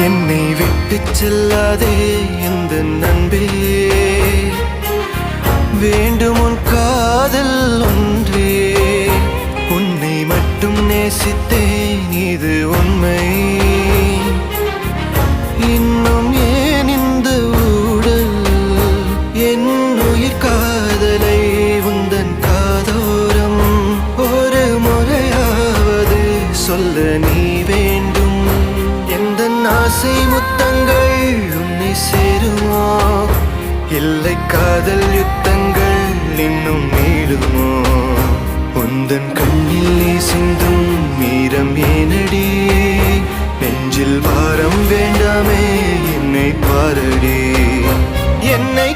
என்னை விட்டு செல்லாதே எந்த நண்பே, வேண்டும் உன் காதல் ஒன்றே. உன்னை மட்டும் நேசித்தேன் இது உண்மை. இன்னும் ஏன் இந்த ஊடல் என் உயிர் காதலை உந்தன் காதோரம் ஒரு முறையாவது சொல்ல நீ வேண்டும். எந்த ஆசை முத்தங்கள் உன்னை சேருமோ, இல்லை காதல் யுத்தங்கள் இன்னும் நீடுமோ. உந்தன் கண்ணில் நீ சிந்தும் மீரம் ஏனடி, நெஞ்சில் பாரம் வேண்டாமே என்னை பாரடி. என்னை